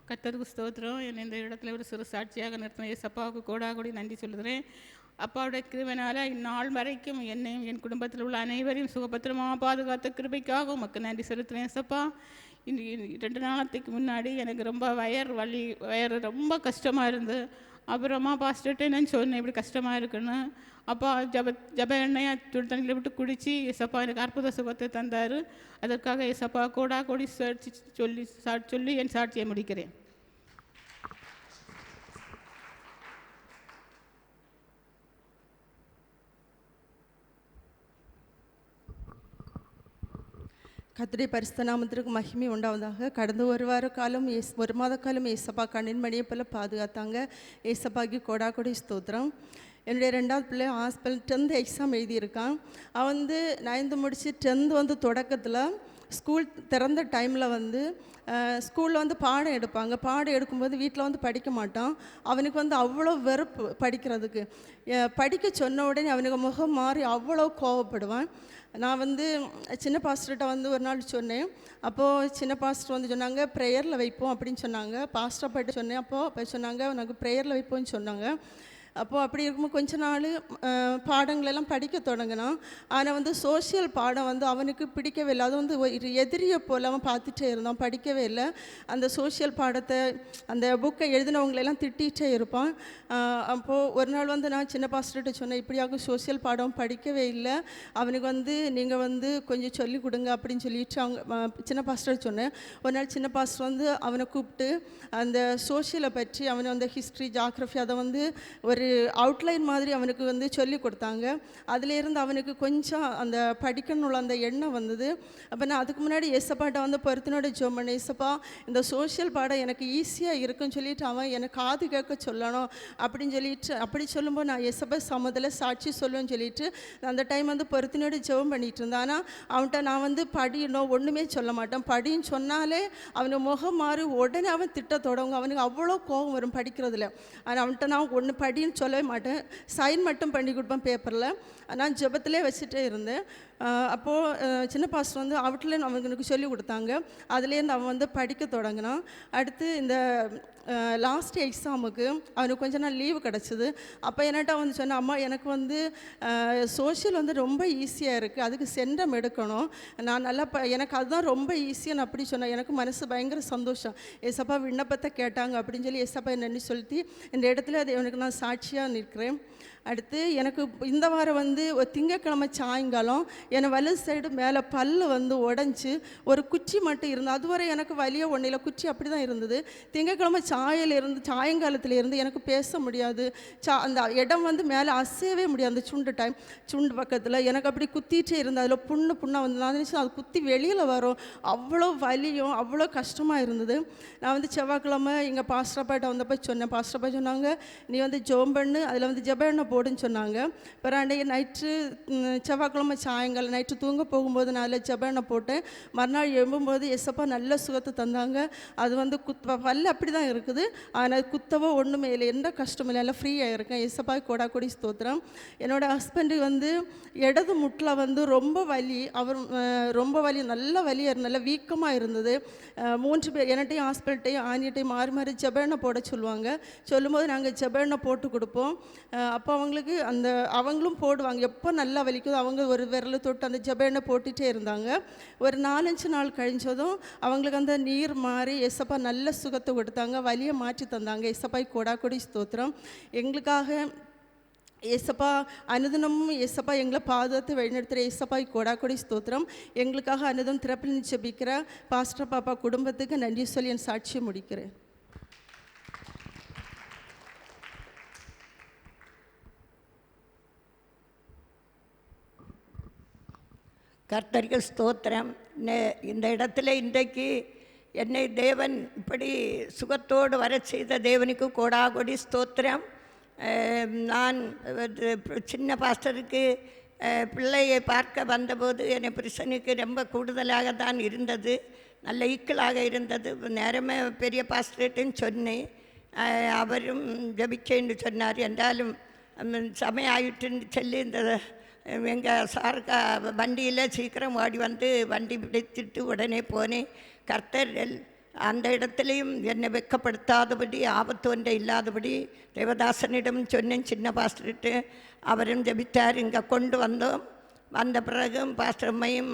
கர்த்தருக்கு ஸ்தோத்திரம். என்னை இந்த இடத்துல ஒரு சிறு சாட்சியாக நிறுத்தின ஏசப்பாவுக்கு கோடாகோடி நன்றி சொல்கிறேன். அப்பாவுடைய கிருபையினால் இந்நாள் வரைக்கும் என்னையும் என் குடும்பத்தில் உள்ள அனைவரையும் சுகபத்திரமாக பாதுகாத்த கிருபைக்காக உமக்கு நன்றி செலுத்துகிறேன் ஏசப்பா. 2 நாளத்துக்கு முன்னாடி எனக்கு ரொம்ப வயிறு ரொம்ப கஷ்டமாக இருந்து, அப்புறமா பாஸ்டர்கிட்ட நான் சொன்னேன் இப்படி கஷ்டமாக இருக்குன்னு. அப்பா ஜப எண்ணெயை சுடு தண்ணியில் விட்டு குடித்து ஏசப்பா எனக்கு அற்புத சுகத்தை தந்தார். அதற்காக ஏசப்பா கோடி சொல்லி என் சாட்சியை முடிக்கிறேன். கர்த்தருடைய பரிசுத்த நாமத்திற்கு மகிமை உண்டாவதாக. கடந்த ஒரு மாத காலம் ஏசப்பா கண்ணின் மணியை போல பாதுகாத்தாங்க. ஏசப்பாக்கு கோடி ஸ்தோத்திரம். என்னுடைய 2வது பிள்ளை ஹாஸ்பிட்டல் 10th எக்ஸாம் எழுதியிருக்கான். அவன் 9th முடித்து 10th தொடக்கத்தில் ஸ்கூல் திறந்த டைமில் ஸ்கூலில் பாடம் எடுப்பாங்க. பாடம் எடுக்கும்போது வீட்டில் படிக்க மாட்டான். அவனுக்கு அவ்வளோ வெறுப்பு படிக்கிறதுக்கு. படிக்க சொன்ன உடனே அவனுக்கு முகம் மாறி அவ்வளோ கோவப்படுவான். நான் சின்ன பாஸ்டர்கிட்ட ஒரு நாள் சொன்னேன். அப்போது சின்ன பாஸ்டர் சொன்னாங்க ப்ரேயரில் வைப்போம் அப்படின்னு சொன்னாங்க. பாஸ்டர் போய்ட்டு சொன்னேன். அப்போ சொன்னாங்க உனக்கு ப்ரேயரில் வைப்போம்னு சொன்னாங்க. அப்போது அப்படி இருக்கும்போது கொஞ்ச நாள் பாடங்களெல்லாம் படிக்க தொடங்கினான். ஆனால் சோஷியல் பாடம் அவனுக்கு பிடிக்கவே இல்லை. அது ஒரு எதிரியை போல் அவன் பார்த்துட்டே இருந்தான், படிக்கவே இல்லை. அந்த சோஷியல் பாடத்தை அந்த புக்கை எழுதினவங்களெல்லாம் திட்டிகிட்டே இருப்பான். அப்போது ஒரு நாள் நான் சின்ன பாஸ்டர்கிட்ட சொன்னேன், இப்படியாக சோஷியல் பாடம் படிக்கவே இல்லை, அவனுக்கு நீங்கள் கொஞ்சம் சொல்லிக் கொடுங்க அப்படின்னு சொல்லிட்டு அவங்க சின்ன பாஸ்டர் சொன்னேன். ஒரு நாள் சின்ன பாஸ்டர் அவனை கூப்பிட்டு அந்த சோஷியலை பற்றி அவனை ஹிஸ்ட்ரி ஜாகிரஃபி அதை ஒரு அவுட்லைன் மாதிரி அவனுக்கு சொல்லி கொடுத்தாங்க. அதிலேருந்து அவனுக்கு கொஞ்சம் அந்த படிக்கணுள்ள அந்த எண்ணம் வந்தது. அப்போ நான் அதுக்கு முன்னாடி ஏசப்பாட்ட பொருத்தினோட ஜெபம் பண்ணேன். ஏசப்பா இந்த சோஷியல் பாடம் எனக்கு ஈஸியாக இருக்குன்னு சொல்லிட்டு அவன் எனக்கு காது கேட்க சொல்லணும் அப்படின்னு சொல்லிட்டு, அப்படி சொல்லும்போது நான் ஏசப்பா சமூகத்தில் சாட்சி சொல்லுவேன்னு சொல்லிட்டு அந்த டைம் பொருத்தினோட ஜெபம் பண்ணிகிட்டு இருந்தேன். ஆனால் அவன்கிட்ட நான் படியணும் ஒன்றுமே சொல்ல மாட்டேன். படின்னு சொன்னாலே அவனுக்கு முகம் மாறி உடனே அவன் திட்ட தொடங்கும். அவனுக்கு அவ்வளோ கோபம் வரும் படிக்கிறதுல. ஆனால் அவன்கிட்ட நான் ஒன்று படின்னு சொல்லவே மாட்டேன், சைன் மட்டும் பண்ணி கொடுப்பேன் பேப்பரில். நான் ஜெபத்திலே வச்சுட்டே இருந்தேன். அப்போது சின்ன பாஸ்டர் அவுட்லைன் அவனுக்கு சொல்லி கொடுத்தாங்க. அதுலேருந்து அவன் படிக்க தொடங்கினான். அடுத்து இந்த லாஸ்ட் எக்ஸாமுக்கு அவனுக்கு கொஞ்ச நாள் லீவு கிடச்சிது. அப்போ என்கிட்ட சொன்னேன், அம்மா எனக்கு சோஷியல் ரொம்ப ஈஸியாக இருக்குது, அதுக்கு சென்டம் எடுக்கணும், நான் நல்லா எனக்கு அதுதான் ரொம்ப ஈஸியாக நான் அப்படி சொன்னேன். எனக்கு மனசு பயங்கர சந்தோஷம். ஏசப்பா விண்ணப்பத்தை கேட்டாங்க அப்படின்னு சொல்லி ஏசப்பா என்னன்னு சொல்லி இந்த இடத்துல அது எனக்கு நான் சாட்சியாக நிற்கிறேன். அடுத்து எனக்கு இந்த வாரம் ஒரு திங்கக்கிழமை சாயங்காலம் என்னை வலது சைடு மேலே பல்லு உடஞ்சி ஒரு குச்சி மட்டும் இருந்தது. அதுவரை எனக்கு வலிய ஒன்றில் குச்சி அப்படி தான் இருந்தது. திங்கக்கிழமை சாயங்காலத்தில் இருந்து எனக்கு பேச முடியாது. அந்த இடம் மேலே அசையவே முடியாது. அந்த சுண்டு பக்கத்தில் எனக்கு அப்படி குத்திகிட்டே இருந்தது. அதில் புண்ணாக நான் நினச்சேன் அது குத்தி வெளியில் வரும், அவ்வளோ வலியும் அவ்வளோ கஷ்டமாக இருந்தது. நான் செவ்வாய்க்கிழமை எங்கள் பாஸ்டர்பாட்ட வந்தப்போ சொன்னேன். பாஸ்டர்பா சொன்னாங்க, நீ ஜெபம் பண்ணு, அதில் ஜெப எண்ணெய் போடுன்னு சொன்னாங்க. அப்புறம் அன்றைக்கி நைட்டு செவ்வாய்க்கிழமை சாயங்காலம் நைட்டு தூங்க போகும்போது நான் அதில் ஜெப எண்ணெய் போட்டேன். மறுநாள் எழும்பும்போது எசப்பா நல்ல சுகத்தை தந்தாங்க. அது பல்லு அப்படி தான் இருக்குது, ஆனால் குத்தவோ ஒன்றுமே இல்லை, எந்த கஷ்டமும் இல்லை, எல்லாம் ஃப்ரீயாக இருக்கேன். எசப்பா கோடி ஸ்தோத்திரம். என்னோடய ஹஸ்பண்டு இடது முட்டில் ரொம்ப வலி, அவர் ரொம்ப வலி, நல்ல வலியாக நல்ல வீக்கமாக இருந்தது. 3 பேர் என்னட்டையும் ஹாஸ்பிட்டல்ட்டையும் ஆனிட்டையும் மாறி மாறி ஜெப எண்ணெய் போட சொல்லுவாங்க. சொல்லும்போது நாங்கள் ஜெப எண்ணெய் போட்டு கொடுப்போம். அப்போ அவங்களும் போடுவாங்க. எப்போ நல்லா வலிக்குதோ அவங்க ஒரு விரலை தொட்டு அந்த ஜெப எண்ணெய் போட்டுகிட்டே இருந்தாங்க. ஒரு 4-5 நாள் கழிஞ்சதும் அவங்களுக்கு அந்த நீர் மாறி எசப்பா நல்ல சுகத்தை கொடுத்தாங்க, வலியை மாற்றி தந்தாங்க. எசப்பாய் கோடி ஸ்தோத்திரம். எங்களுக்காக ஏசப்பா அனுதினமும் ஏசப்பா எங்களை பாதுகாத்து வழிநடத்துகிற ஏசப்பாய் கோடி ஸ்தோத்திரம். எங்களுக்காக அனுதினம் திறப்பில் ஜெபிக்கிற பாஸ்டர் பாப்பா குடும்பத்துக்கு நன்றி சொல்லி என் சாட்சியை முடிக்கிறேன். கர்த்தருக்கு ஸ்தோத்திரம். இந்த இடத்துல இன்றைக்கு என்னை தேவன் இப்படி சுகத்தோடு வர செய்த தேவனுக்கு கோடி ஸ்தோத்திரம். நான் சின்ன பாஸ்டருக்கு பிள்ளையை பார்க்க வந்தபோது என் புருஷனுக்கு ரொம்ப கூடுதலாக தான் இருந்தது, நல்ல ஈக்கலாக இருந்தது. நேரமே பெரிய பாஸ்டர்கிட்டையும் சொன்னேன், அவரும் ஜபிச்சேன்னு சொன்னார். என்றாலும் சமயம் ஆகிட்டுன்னு சொல்லி இந்த எங்கள் சாருக்கு வண்டியில் சீக்கிரம் ஓடி வந்து வண்டி பிடிச்சிட்டு உடனே போனேன். கர்த்தர் அந்த இடத்துலையும் என்னை வெட்கப்படுத்தாதபடி ஆபத்து ஒன்றை இல்லாதபடி தேவதாசனிடம் சொன்னேன், சின்ன பாஸ்டர்கிட்ட. அவரும் ஜெபித்தார். இங்கே கொண்டு வந்தோம். வந்த பிறகும் பாஸ்டர்மையும்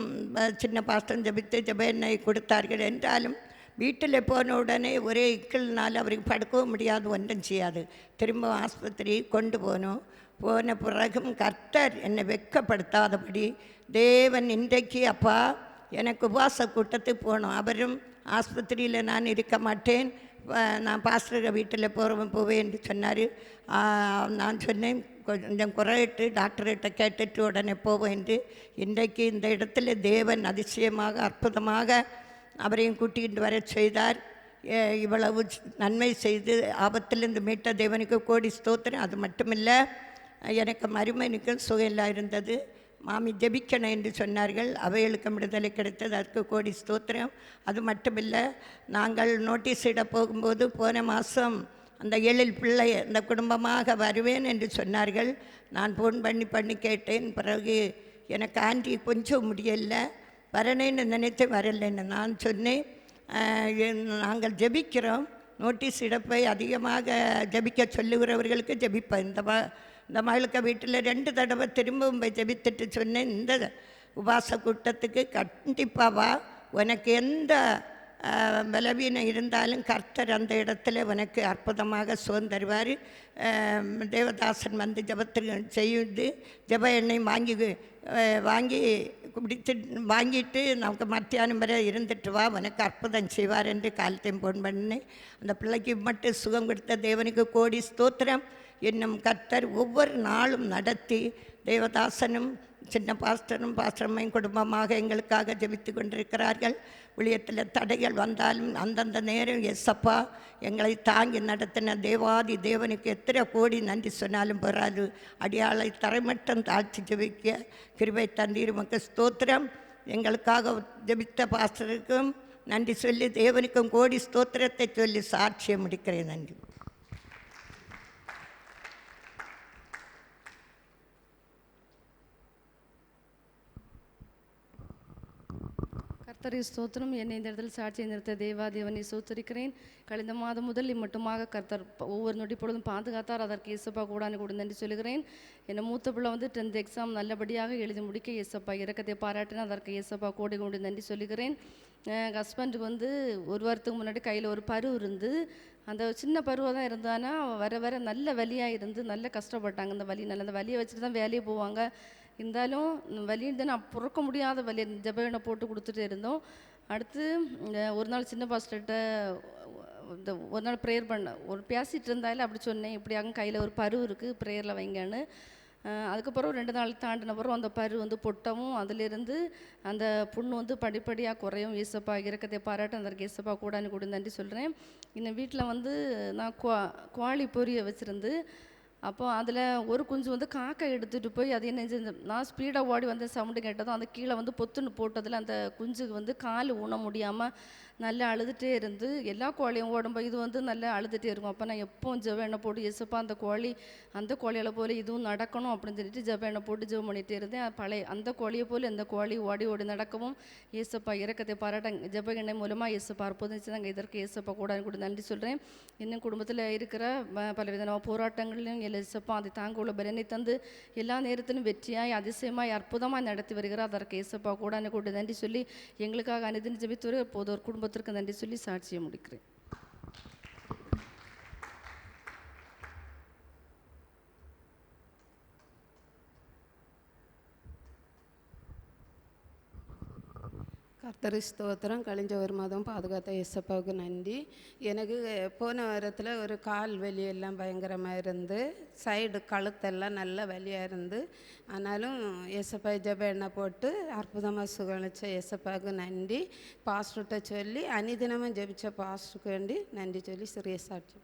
சின்ன பாஸ்டரும் ஜெபித்து ஜெப எண்ணெய் கொடுத்தார்கள். என்றாலும் வீட்டில் போன உடனே ஒரே இக்கல்னால் அவருக்கு படுக்கவும் முடியாது, ஒன்றும் செய்யாது. திரும்ப ஆஸ்பத்திரி கொண்டு போனோம். போன பிறகும் கர்த்தர் என்னை வெட்கப்படுத்தாதபடி தேவன் இன்றைக்கு அப்பா எனக்கு உபவாச கூட்டத்துக்கு போனோம். அவரும் ஆஸ்பத்திரியில் நான் இருக்க மாட்டேன், நான் பாஸ்டர் வீட்டில் போவேன் என்று சொன்னார். நான் சொன்னேன், கொஞ்சம் குறையிட்டு டாக்டர்கிட்ட கேட்டுட்டு உடனே போவேன் என்று. இன்றைக்கு இந்த இடத்துல தேவன் அதிசயமாக அற்புதமாக அவரையும் கூட்டிகிட்டு வர செய்தார். இவ்வளவு நன்மை செய்து ஆபத்திலிருந்து மீட்ட தேவனுக்கு கோடி ஸ்தோத்திரம். அது மட்டுமில்லை, எனக்கு மருமனுக்கும் சுகையில்லா இருந்தது. மாமி ஜெபிக்கணும் என்று சொன்னார்கள். அவைகளுக்கு விடுதலை கிடைத்தது, அதற்கு கோடி ஸ்தோத்திரம். அது மட்டுமில்லை, நாங்கள் நோட்டீஸ் இட போகும்போது போன மாதம் அந்த 7 பிள்ளை அந்த குடும்பமாக வருவேன் என்று சொன்னார்கள். நான் ஃபோன் பண்ணி கேட்டேன். பிறகு எனக்கு ஆண்டி கொஞ்சம் முடியலை, வரணுன்னு நினைத்து வரலைன்னு நான் சொன்னேன். நாங்கள் ஜெபிக்கிறோம், நோட்டீஸ் இடப்பை அதிகமாக ஜெபிக்க சொல்லுகிறவர்களுக்கு ஜெபிப்பேன். இந்த மகளுக்கு வீட்டில் 2 தடவை திரும்பவும் போய் ஜெபித்துட்டு சொன்னேன், இந்த உபாச கூட்டத்துக்கு கண்டிப்பாக வா, உனக்கு எந்த பலவீனம் இருந்தாலும் கர்த்தர் அந்த இடத்துல உனக்கு அற்புதமாக சுகம் தருவார். தேவதாசன் வந்து ஜபத்துக்கு செய்து ஜப எண்ணெய் வாங்கிட்டு நமக்கு மத்தியானம் வரை இருந்துட்டு வா, உனக்கு அற்புதம் செய்வார் என்று காலத்தையும் ஃபோன் பண்ணேன். அந்த பிள்ளைக்கு மட்டும் சுகம் கொடுத்த தேவனுக்கு கோடி ஸ்தோத்திரம். இன்னும் கர்த்தர் ஒவ்வொரு நாளும் நடத்தி தேவதாசனும் சின்ன பாஸ்டரும் பாஸ்டர்மையும் குடும்பமாக எங்களுக்காக ஜெபித்து கொண்டிருக்கிறார்கள். ஊழியத்தில் தடைகள் வந்தாலும் அந்தந்த நேரம் எஸ்ஸப்பா எங்களை தாங்கி நடத்தின தேவாதி தேவனுக்கு எத்தனை கோடி நன்றி சொன்னாலும் பெறாது. அடியாளை தரைமட்டம் தாழ்த்தி ஜெபிக்க கிருபை தந்தீர் உமக்கு ஸ்தோத்திரம். எங்களுக்காக ஜெபித்த பாஸ்டருக்கும் நன்றி சொல்லி தேவனுக்கும் கோடி ஸ்தோத்திரத்தை சொல்லி சாட்சியம் முடிக்கிறேன். நன்றி. கர்த்தரை ஸ்தோத்திரம். என்னை இந்த இடத்தில் சாட்சியை நிறுத்த தேவாதேவனை சோத்தரிக்கிறேன். கழிந்த மாதம் முதல் மட்டுமாக கர்த்தர் ஒவ்வொரு நொடி பொழுதும் பாதுகாத்தார். அதற்கு இயேசப்பா கூடானு கூட நன்றி சொல்லுகிறேன். என்னை மூத்த பிள்ளை வந்து 10th எக்ஸாம் நல்லபடியாக எழுதி முடிக்க இயேசப்பா இரக்கத்தை பாராட்டினா அதற்கு இயேசப்பா கோடி கொண்டு நன்றி சொல்லுகிறேன். ஹஸ்பண்டுக்கு வந்து 1 வாரத்துக்கு முன்னாடி கையில் ஒரு பரு இருந்து, அந்த சின்ன பருவாக தான் இருந்தானா வர வர நல்ல வலியாக இருந்து நல்ல கஷ்டப்பட்டாங்க. அந்த வலியை வச்சுட்டு தான் வேலையே போவாங்க. இருந்தாலும் வலி இருந்தேன்னு பொறுக்க முடியாத வலி, ஜெப போட்டு கொடுத்துட்டு இருந்தோம். அடுத்து ஒரு நாள் சின்ன பாஸ்டர்கிட்ட ஒரு நாள் ப்ரேயர் பேசிகிட்டு இருந்தாலும் அப்படி சொன்னேன், இப்படி அங்கே கையில் ஒரு பரு இருக்குது, ப்ரேயரில் வைங்கன்னு. அதுக்கப்புறம் 2 நாள் தாண்டின பிறகு அந்த பரு வந்து பொட்டவும் அதிலிருந்து அந்த புண்ணு வந்து படிப்படியாக குறையும். இயேசப்பா இரக்கத்தை பாராட்ட அதற்கு இயேசப்பா கூடான்னு கூட நன்றி சொல்கிறேன். இன்னும் வீட்டில் வந்து நான் கோழி பொரிய வச்சுருந்து, அப்போ அதில் ஒரு குஞ்சு வந்து காக்கை எடுத்துகிட்டு போய் அது என்ன செஞ்சு, நான் ஸ்பீடாக ஓடி வந்து சவுண்டு கேட்டதும் அந்த கீழே வந்து பொத்துன்னு போட்டதில் அந்த குஞ்சுக்கு வந்து கால் ஊன முடியாமல் நல்லா அழுதுகிட்டே இருந்து எல்லா கோழியும் ஓடும்போது இது வந்து நல்லா அழுதுகிட்டே இருக்கும். அப்போ நான் எப்போவும் ஜெப எண்ணெய் போட்டு இயேசப்பா அந்த கோழியால் போல் இதுவும் நடக்கணும் அப்படின்னு சொல்லிட்டு ஜெப எண்ணெய் போட்டு ஜெபம் பண்ணிகிட்டே இருந்தேன். அந்த கோழியை போல் இந்த கோழி ஓடி நடக்கவும் இயேசப்பா இரக்கத்தை பாராட்ட ஜெப எண்ணெய் மூலமாக இயேசப்பா அற்புதம் நாங்கள் இதற்கு இயேசப்பா கூட நன்றி சொல்கிறேன். இன்னும் குடும்பத்தில் இருக்கிற பலவிதமான போராட்டங்களையும் இயேசப்பா அதை தாங்க உள்ள பலனை தந்து எல்லா நேரத்திலும் வெற்றியாய் அதிசயமாய் அற்புதமாக நடத்தி வருகிறார். அதற்கு இயேசப்பா கூட நன்றி சொல்லி எங்களுக்காக அனுதின ஜெபித்து போது ஒரு குடும்பத்திற்கு நன்றி சொல்லி சாட்சியை முடிக்கிறேன். கர்த்தர் ஸ்தோத்திரம். கழிஞ்ச 1 மாதம் பாதுகாத்த இயேசப்பாவுக்கு நன்றி. எனக்கு போன வாரத்தில் ஒரு கால் வலியெல்லாம் பயங்கரமாக இருந்து, சைடு கழுத்தெல்லாம் நல்ல வலியாக இருந்து, ஆனாலும் இயேசப்பா ஜெப எண்ணெய் போட்டு அற்புதமாக சுகணிச்ச இயேசப்பாவுக்கு நன்றி. பாஸ்டர்கிட்ட சொல்லி அனிதினமும் ஜெபிச்ச பாஸ்டருக்கு வேண்டி நன்றி சொல்லி சிறிய சாட்சி.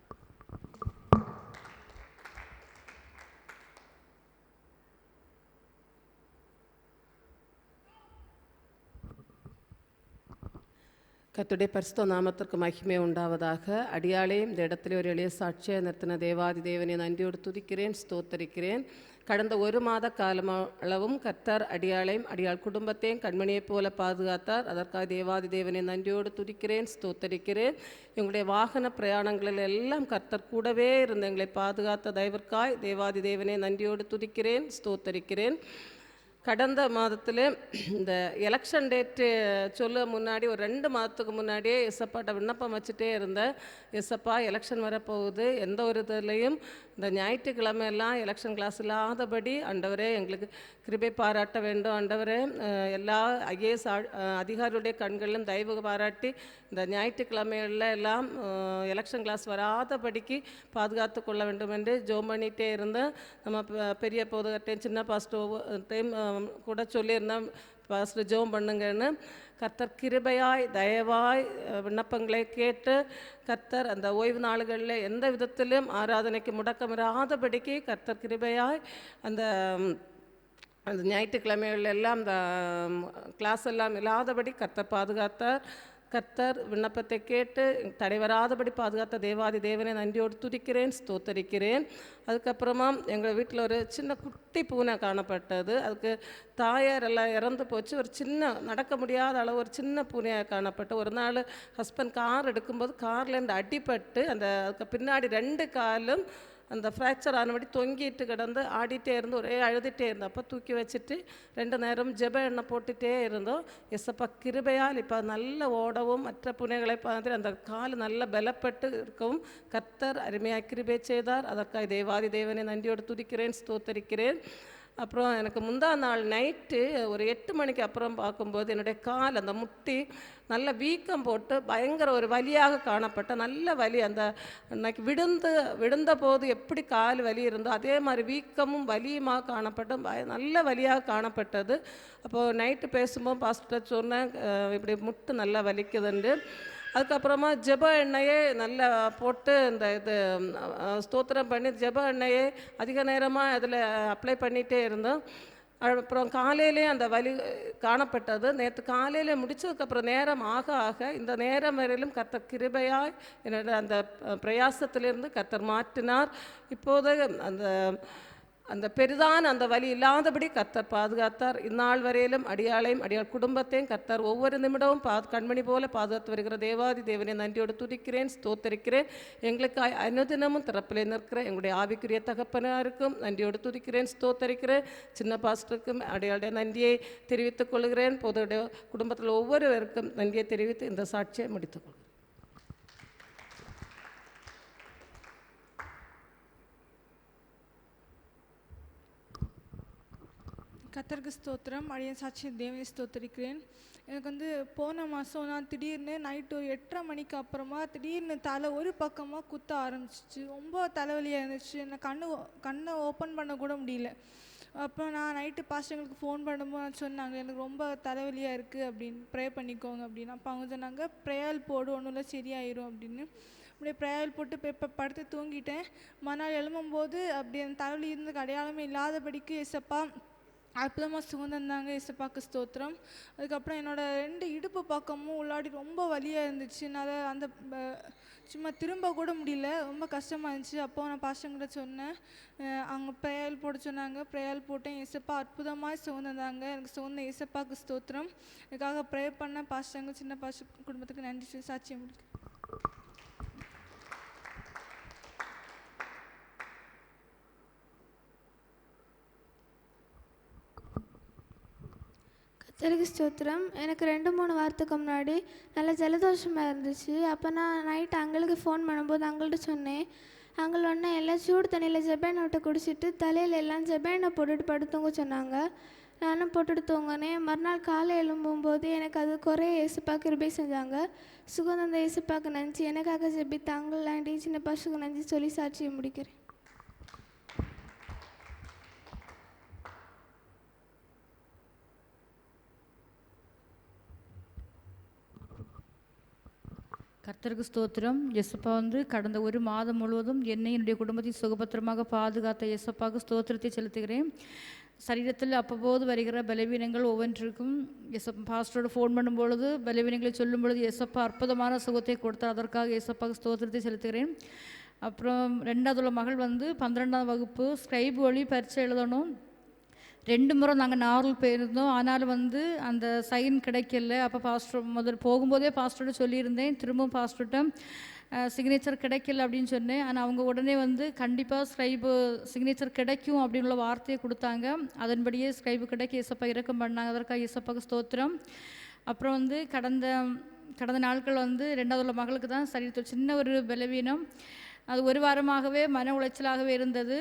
கர்த்தருடைய பரிசுத்த நாமத்திற்கு மகிமை உண்டாவதாக. அடியாளே இந்த இடத்துல ஒரு எளிய சாட்சியாக நிறுத்தின தேவாதி தேவனை நன்றியோடு துதிக்கிறேன், ஸ்தோத்தரிக்கிறேன். கடந்த ஒரு மாத காலமளவும் கர்த்தர் அடியாளையும் அடியாள் குடும்பத்தையும் கண்மணியைப் போல பாதுகாத்தார். அதற்காக தேவாதி தேவனை நன்றியோடு துதிக்கிறேன், ஸ்தோத்தரிக்கிறேன். எங்களுடைய வாகன பிரயாணங்களில் எல்லாம் கர்த்தர் கூடவே இருந்து எங்களை பாதுகாத்த தயவிற்காய் தேவாதி தேவனை நன்றியோடு துதிக்கிறேன், ஸ்தோத்தரிக்கிறேன். கடந்த மாதத்தில் இந்த எலெக்ஷன் டேட்டு சொல்ல முன்னாடி ஒரு 2 மாதத்துக்கு முன்னாடியே எஸ்அப்பாட்ட விண்ணப்பம் வச்சுட்டே இருந்தேன். எஸ்அப்பா எலெக்ஷன் வரப்போகுது, எந்த ஒரு இதுலேயும் இந்த ஞாயிற்றுக்கிழமையெல்லாம் எலெக்ஷன் கிளாஸ் இல்லாதபடி ஆண்டவரே எங்களுக்கு கிருபை பாராட்ட வேண்டும். ஆண்டவரே எல்லா ஐஏஎஸ் அதிகாரியுடைய கண்களிலும் தயவு பாராட்டி இந்த ஞாயிற்றுக்கிழமைகளில் எல்லாம் எலெக்ஷன் கிளாஸ் வராதபடிக்கு பாதுகாத்து கொள்ள வேண்டும் என்று ஜோம் பண்ணிகிட்டே இருந்தேன். நம்ம பெரிய போதகர்டையும் சின்ன பாஸ்டர்டையும் கூட சொல்லியிருந்தேன், பாஸ்டர் ஜோம் பண்ணுங்கன்னு. கர்த்தர் கிருபையாய் தயவாய் விண்ணப்பங்களை கேட்டு கர்த்தர் அந்த ஓய்வு நாளுகளில் எந்த விதத்திலும் ஆராதனைக்கு முடக்கமிராதபடிக்கு கர்த்தர் கிருபையாய் அந்த ஞாயிற்றுக்கிழமைகள் எல்லாம் அந்த கிளாஸ் எல்லாம் இல்லாதபடி கர்த்தர் பாதுகாத்தார். கர்த்தர் விண்ணப்பத்தை கேட்டு தடைவராதபடி பாதுகாத்த தேவாதி தேவனை நன்றியோடு துதிக்கிறேன், ஸ்தோத்தரிக்கிறேன். அதுக்கப்புறமா எங்கள் வீட்டில் ஒரு சின்ன குட்டி பூனை காணப்பட்டது. அதுக்கு தாயார் எல்லாம் இறந்து போச்சு. ஒரு சின்ன நடக்க முடியாத அளவு ஒரு சின்ன பூனையாக காணப்பட்டு, ஒரு நாள் ஹஸ்பண்ட் கார் எடுக்கும்போது கார்லேருந்து அடிபட்டு அதுக்கு பின்னாடி 2 காலும் அந்த ஃப்ராக்சர் ஆனபடி தொங்கிட்டு கிடந்து ஆடிட்டே இருந்து ஒரே அழுதுகிட்டே இருந்தோம். அப்போ தூக்கி வச்சுட்டு 2 நேரம் ஜெப எண்ணெய் போட்டுகிட்டே இருந்தோம். எஸ்அப்பா கிருபையால் இப்போ நல்ல ஓடவும் மற்ற புனைகளை மாதிரி அந்த கால் நல்ல பலப்பட்டு இருக்கவும் கர்த்தர் அருமையாக கிருபை செய்தார். அதற்காக தேவாதி தேவனை நன்றியோடு துதிக்கிறேன், ஸ்தோத்தரிக்கிறேன். அப்புறம் எனக்கு முந்தா நாள் நைட்டு ஒரு 8 மணிக்கு அப்புறம் பார்க்கும்போது என்னுடைய கால் அந்த முட்டி நல்ல வீக்கம் போட்டு பயங்கர ஒரு வலியாக காணப்பட்ட நல்ல வலி. அந்த அன்னைக்கு விழுந்த போது எப்படி கால் வலி இருந்தோ அதே மாதிரி வீக்கமும் வலியுமாக காணப்பட்டு நல்ல வலியாக காணப்பட்டது. அப்போது நைட்டு பேசும்போது பாஸ்டர் சொன்னேன், இப்படி முட்டு நல்லா வலிக்குதுண்டு. அதுக்கப்புறமா ஜெப எண்ணெயே நல்லா போட்டு இது ஸ்தோத்திரம் பண்ணி ஜெப எண்ணெயே அதிக நேரமாக அதில் அப்ளை பண்ணிகிட்டே இருந்தோம். அப்புறம் காலையிலே அந்த வலி காணப்பட்டது. நேற்று காலையில் முடித்ததுக்கப்புறம் நேரம் ஆக ஆக இந்த நேரம் வரையிலும் கர்த்தர் கிருபையாய் என்னோட அந்த பிரயாசத்திலிருந்து கர்த்தர் மாற்றினார். இப்போது அந்த பெரிதான அந்த வலி இல்லாதபடி கர்த்தர் பாதுகாத்தார். இந்நாள் வரையிலும் அடியாளையும் அடியாள் குடும்பத்தையும் கர்த்தர் ஒவ்வொரு நிமிடமும் கண்மணி போல பாதுகாத்து வருகிற தேவாதி தேவனை நன்றியோடு துதிக்கிறேன், ஸ்தோத்தரிக்கிறேன். எங்களுக்கு அனுதினமும் திறப்பிலே நிற்கிற எங்களுடைய ஆவிக்குரிய தகப்பனாருக்கும் நன்றியோடு துதிக்கிறேன், ஸ்தோத்தரிக்கிறேன். சின்ன பாஸ்டருக்கும் அடியாளுடைய நன்றியை தெரிவித்துக் கொள்கிறேன். பொதுடைய குடும்பத்தில் ஒவ்வொருவருக்கும் நன்றியை தெரிவித்து இந்த சாட்சியை முடித்துக்கொள்கிறேன். கர்த்தருக்கு ஸ்தோத்திரம். அடியேன் சாட்சி தேவனை ஸ்தோத்தரிக்கிறேன். எனக்கு போன மாதம் நான் திடீர்னு நைட்டு ஒரு 8:30 மணிக்கு அப்புறமா திடீர்னு தலை ஒரு பக்கமாக குத்த ஆரம்பிச்சிச்சு. ரொம்ப தலைவலியாக இருந்துச்சு. எனக்கு கண்ணை ஓப்பன் பண்ண கூட முடியல. அப்புறம் நான் நைட்டு பாஸ்டர்களுக்கு ஃபோன் பண்ணும்போது சொன்னாங்க, எனக்கு ரொம்ப தலைவலியாக இருக்குது அப்படின்னு, ப்ரே பண்ணிக்கோங்க அப்படின்னு. அப்போ அவங்க சொன்னாங்க, ப்ரேயர் போடு, ஒன்றும் இல்லை சரியாயிரும் அப்படின்னு. அப்படியே ப்ரேயர் போட்டு இப்போ படுத்து தூங்கிட்டேன். மறுநாள் எழும்பும்போது அப்படி அந்த தலைவலி இருந்ததுக்கு அடையாளமே இல்லாதபடிக்கு ஏசப்பா அற்புதமாக சுகந்தந்தாங்க. ஏசப்பாக்கு ஸ்தோத்திரம். அதுக்கப்புறம் என்னோடய 2 இடுப்பு பக்கமும் உள்ளாடி ரொம்ப வலியாக இருந்துச்சு. என்னால் அந்த சும்மா திரும்ப கூட முடியல, ரொம்ப கஷ்டமாக இருந்துச்சு. அப்போது நான் பாஸ்டர்கிட்ட சொன்னேன், அவங்க ப்ரேயர் போட சொன்னாங்க. ப்ரேயர் போட்டேன். ஏசப்பா அற்புதமாக சுகந்தந்தாங்க. எனக்கு சுகந்த ஏசப்பாக்கு ஸ்தோத்திரம். இதுக்காக ப்ரே பண்ண பாஸ்டருங்க சின்ன பாஸ்டர் குடும்பத்துக்கு நன்றி சாட்சியம் முடிக்க. கர்த்தருக்கு ஸ்தோத்திரம். எனக்கு 2-3 வாரத்துக்கு முன்னாடி நல்ல ஜலதோஷமாக இருந்துச்சு. அப்போ நான் நைட்டு அங்களுக்கு ஃபோன் பண்ணும்போது அங்கள்கிட்ட சொன்னேன். அங்கே ஒன்று எல்லாம் சூடு தண்ணியில் ஜெபேனை விட்டு குடிச்சிட்டு தலையில் எல்லாம் ஜெபேனை போட்டுட்டு படுத்துங்க சொன்னாங்க. நானும் போட்டுட்டு தூங்கினேன். மறுநாள் காலை எழும்பும்போது எனக்கு அது குறைய ஏசப்பாக்கு கிருபை செஞ்சாங்க. சுகந்த ஏசப்பாக்கு நன்றி. எனக்காக ஜெபித்து அங்களாண்டி சின்ன பசுக்கு நன்றி சொல்லி சாட்சியை முடிக்கிறேன். கர்த்தருக்கு ஸ்தோத்திரம். எசப்பா கடந்த ஒரு மாதம் முழுவதும் என்னை என்னுடைய குடும்பத்தை சுகபத்திரமாக பாதுகாத்த எசப்பாவுக்கு ஸ்தோத்திரத்தை செலுத்துகிறேன். சரீரத்தில் அப்போது வருகிற பலவீனங்கள் ஒவ்வொன்றிற்கும் பாஸ்டரோடு ஃபோன் பண்ணும்பொழுது பலவீனங்களை சொல்லும் பொழுது எசப்பா அற்புதமான சுகத்தை கொடுத்தார். அதற்காக எசப்பாவுக்கு ஸ்தோத்திரத்தை செலுத்துகிறேன். அப்புறம் 2வது உள்ள மகள் வந்து 12ஆம் வகுப்பு ஸ்கிரைப் வழி பரீட்சை எழுதணும். 2 முறை நாங்கள் நார்மல் போயிருந்தோம். ஆனாலும் வந்து அந்த சைன் கிடைக்கல. அப்போ பாஸ்டர் போகும்போதே பாஸ்டர்கிட்ட சொல்லியிருந்தேன், திரும்பவும் பாஸ்டர்கிட்ட சிக்னேச்சர் கிடைக்கல அப்படின்னு சொன்னேன். ஆனால் அவங்க உடனே வந்து கண்டிப்பாக ஸ்கிரைபு சிக்னேச்சர் கிடைக்கும் அப்படின்னு உள்ள வார்த்தையை கொடுத்தாங்க. அதன்படியே ஸ்கிரைபு கிடைக்க இயேசப்பா இரக்கம் பண்ணாங்க. அதற்காக இயேசப்பாவுக்கு ஸ்தோத்திரம். அப்புறம் வந்து கடந்த நாட்கள் வந்து 2வது உள்ள மகளுக்கு தான் சரீரத்தில் சின்ன ஒரு பலவீனம். அது 1 வாரமாகவே மன உளைச்சலாகவே இருந்தது.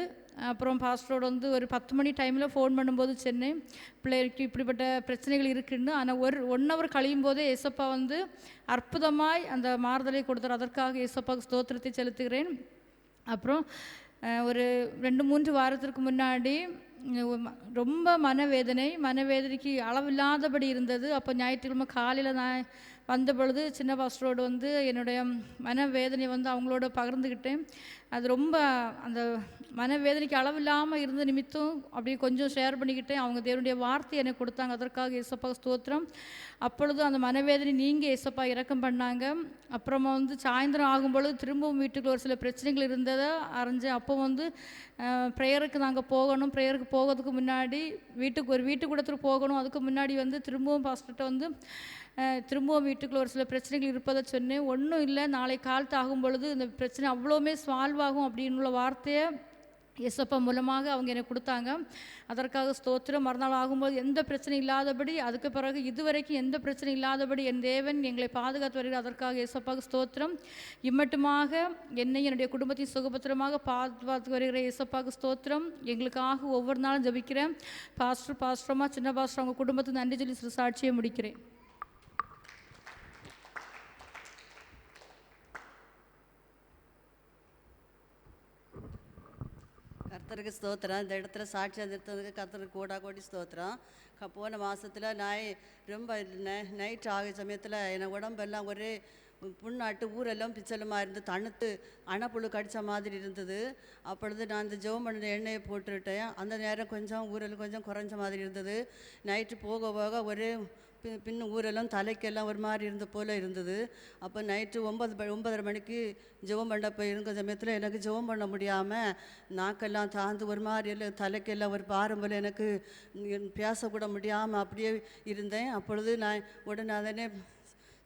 அப்புறம் பாஸ்டரோட வந்து ஒரு 10 மணி டைமில் ஃபோன் பண்ணும்போது சொன்னேன், பிள்ளைக்கு இப்படிப்பட்ட பிரச்சனைகள் இருக்குன்னு. ஆனால் 1 ஹவர் கழியும் போதே ஏசப்பா வந்து அற்புதமாய் அந்த மாறுதலை கொடுத்தார். அதற்காக ஏசப்பாவுக்கு ஸ்தோத்திரத்தை செலுத்துகிறேன். அப்புறம் ஒரு 2-3 வாரத்திற்கு முன்னாடி ரொம்ப மனவேதனைக்கு அளவில்லாதபடி இருந்தது. அப்போ ஞாயிற்றுக்கிழமை காலையில் நான் வந்த பொழுது சின்ன பாஸ்டரோடு வந்து என்னுடைய மனவேதனை வந்து அவங்களோட பகிர்ந்துக்கிட்டேன். அது ரொம்ப அந்த மனவேதனைக்கு அளவில்லாமல் இருந்த நிமித்தம் அப்படியே கொஞ்சம் ஷேர் பண்ணிக்கிட்டேன். அவங்க தேவனுடைய வார்த்தை எனக்கு கொடுத்தாங்க. அதற்காக ஏசப்பா ஸ்தோத்திரம். அப்பொழுது அந்த மனவேதனை நீங்கள் ஏசப்பா இரக்கம் பண்ணாங்க. அப்புறமா வந்து சாயந்தரம் ஆகும்பொழுது திரும்பவும் வீட்டுக்குள்ள ஒரு சில பிரச்சனைகள் இருந்ததை அறிஞ்சேன். அப்போ வந்து ப்ரேயருக்கு நாங்கள் போகணும். ப்ரேயருக்கு போகிறதுக்கு முன்னாடி வீட்டுக்கு கூடத்துக்கு போகணும். அதுக்கு முன்னாடி வந்து திரும்பவும் பாஸ்டர்கிட்ட வந்து திரும்பவும் வீட்டுக்குள்ள ஒரு சில பிரச்சனைகள் இருப்பதை சொன்னேன். ஒன்றும் இல்லை, நாளை காலத்து ஆகும் பொழுது இந்த பிரச்சனை அவ்வளோவுமே சால்வ் ஆகும் அப்படின்னு வார்த்தையை இயேசப்பா மூலமாக அவங்க எனக்கு கொடுத்தாங்க. அதற்காக ஸ்தோத்திரம். மறுநாள் ஆகும்போது எந்த பிரச்சனை இல்லாதபடி, அதுக்கு பிறகு இதுவரைக்கும் எந்த பிரச்சனை இல்லாதபடி என் தேவன் எங்களை பாதுகாத்து வருகிறார். அதற்காக இயேசப்பாவுக்கு ஸ்தோத்திரம். இம்மட்டுமாக என்னை என்னுடைய குடும்பத்தையும் சுகபத்திரமாக பாதுகாத்து வருகிற இயேசப்பாவுக்கு ஸ்தோத்திரம். எங்களுக்காக ஒவ்வொரு நாளும் ஜெபிக்கிறேன். பாஸ்டரமாக சின்ன பாஸ்டர் அவங்க குடும்பத்துக்கு நன்றி சொல்லி சாட்சியை முடிக்கிறேன். கர்த்தருக்கு ஸ்தோத்திரம். இந்த இடத்துல சாட்சியாக நிறுத்ததுக்கு கர்த்தருக்கு கோடி ஸ்தோத்திரம். போன மாதத்தில் நான் ரொம்ப நைட் ஆகிய சமயத்தில் என் உடம்பெல்லாம் ஒரே புண்ணாட்டு ஊரெல்லாம் பிச்சலமாக இருந்து தணுத்து அணைப்புழு கடித்த மாதிரி இருந்தது. அப்பொழுது நான் இந்த ஜெபம் பண்ண எண்ணெயை போட்டுவிட்டேன். அந்த நேரம் கொஞ்சம் ஊரெல்லாம் கொஞ்சம் குறைஞ்ச மாதிரி இருந்தது. நைட்டு போக ஒரே பின் ஊரெல்லாம் தலைக்கெல்லாம் ஒரு மாதிரி இருந்த போல் இருந்தது. அப்போ நைட்டு 9:30 மணிக்கு ஜெபம் பண்ண போயிருந்த சமயத்தில் எனக்கு ஜெபம் பண்ண முடியாமல் நாக்கெல்லாம் தாழ்ந்து ஒரு மாதிரி எல்லாம் தலைக்கெல்லாம் ஒரு பாரம் போல் எனக்கு பேசக்கூட முடியாமல் அப்படியே இருந்தேன். அப்பொழுது நான் உடனே அதனே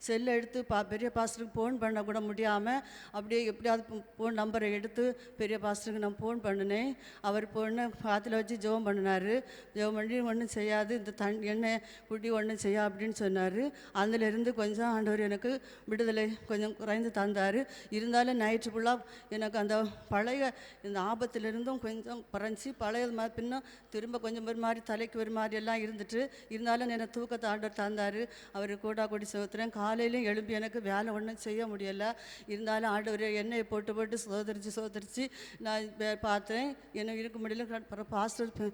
செல்லை எடுத்து பெரிய பாஸ்டருக்கு ஃபோன் பண்ண கூட முடியாமல் அப்படியே எப்படியாவது ஃபோன் நம்பரை எடுத்து பெரிய பாஸ்டருக்கு நான் ஃபோன் பண்ணினேன். அவர் பொண்ணு பாத்தில் வச்சு ஜெபம் பண்ணினார். ஜெபம் பண்ணி ஒன்றும் செய்யாது, இந்த எண்ணெய் குடி ஒன்றும் செய்யா அப்படின்னு சொன்னார். அதிலிருந்து கொஞ்சம் ஆண்டவர் எனக்கு விடுதலை கொஞ்சம் குறைந்து தந்தார். இருந்தாலும் நைட்டு ஃபுல்லாக எனக்கு அந்த பழைய இந்த ஆபத்திலிருந்தும் கொஞ்சம் குறைஞ்சி பழைய மாதிரி பின்னும் திரும்ப கொஞ்சம் ஒரு மாதிரி தலைக்கு ஒரு மாதிரி எல்லாம் இருந்துட்டு இருந்தாலும் எனக்கு தூக்கத்தை ஆண்டவர் தந்தார். அவர் கோடி சோத்திரம். காலையிலையும் எழுப்பி எனக்கு வேலை ஒன்றும் செய்ய முடியலை. இருந்தாலும் ஆண்டவர் எண்ணெயை போட்டு சோதரித்து நான் பார்த்தேன். எனக்கு இருக்க முடியல. அப்புறம் பாஸ்டர்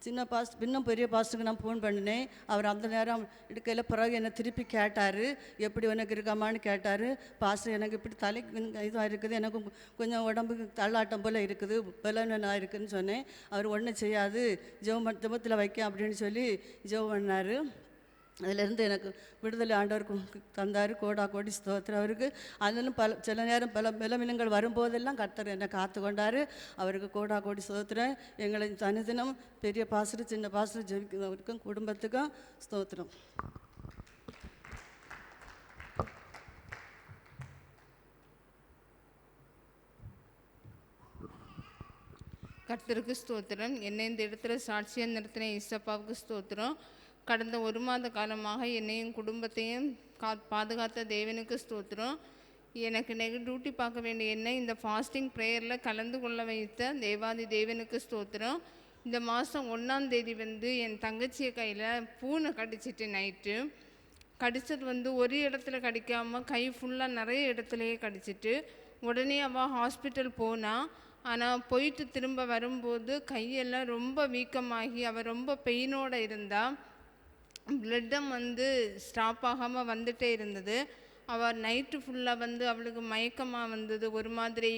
சின்ன பாஸ்டர் இன்னும் பெரிய பாஸ்டருக்கு நான் ஃபோன் பண்ணினேன். அவர் அந்த நேரம் எடுக்கையில் பிறகு என்னை திருப்பி கேட்டார், எப்படி உனக்கு இருக்காமான்னு கேட்டார். பாஸ்டர் எனக்கு இப்படி தலைக்கு இதாக இருக்குது, எனக்கு கொஞ்சம் உடம்புக்கு தள்ளாட்டம் போல் இருக்குது, பலவீனமாக இருக்குதுன்னு சொன்னேன். அவர் ஒன்றும் செய்யாது, ஜெபத்தில் வைக்க அப்படின்னு சொல்லி ஜெபம் பண்ணார். அதிலிருந்து எனக்கு விடுதலை ஆண்டவருக்கு தந்தார். கோடி ஸ்தோத்திரம் அவருக்கு. அதிலும் சில நேரம் பல பலவீனங்கள் வரும்போதெல்லாம் கர்த்தர் என்னை காத்து கொண்டார். அவருக்கு கோடி ஸ்தோத்திரம். எங்களை தனிதினம் பெரிய பாஸ்டர் சின்ன பாஸ்டர் ஜெபிக்கிறவருக்கும் குடும்பத்துக்கும் ஸ்தோத்திரம். கர்த்தருக்கு ஸ்தோத்திரம். என்னை இந்த இடத்துல சாட்சியாக நிறுத்தின இயேசப்பாவுக்கு ஸ்தோத்திரம். கடந்த 1 மாத காலமாக என்னையும் குடும்பத்தையும் பாதுகாத்த தேவனுக்கு ஸ்தோத்திரம். எனக்கு டியூட்டி பார்க்க வேண்டிய என்னை இந்த ஃபாஸ்டிங் ப்ரேயரில் கலந்து கொள்ள வைத்த தேவாதி தேவனுக்கு ஸ்தோத்திரம். இந்த மாதம் 1ஆம் தேதி வந்து என் தங்கச்சியை கையில் பூனை கடிச்சிட்டு நைட்டு கடித்தது ஒரு இடத்துல கடிக்காமல் கை ஃபுல்லாக நிறைய இடத்துலையே கடிச்சிட்டு உடனே அவள் ஹாஸ்பிட்டல் போனால். ஆனால் போயிட்டு திரும்ப வரும்போது கையெல்லாம் ரொம்ப வீக்கமாகி அவள் ரொம்ப பெயினோடு இருந்தாள். பிளட்டும் ஸ்டாப் ஆகாமல் வந்துட்டே இருந்தது. அவள் நைட்டு ஃபுல்லாக அவளுக்கு மயக்கமாக வந்தது, ஒரு மாதிரி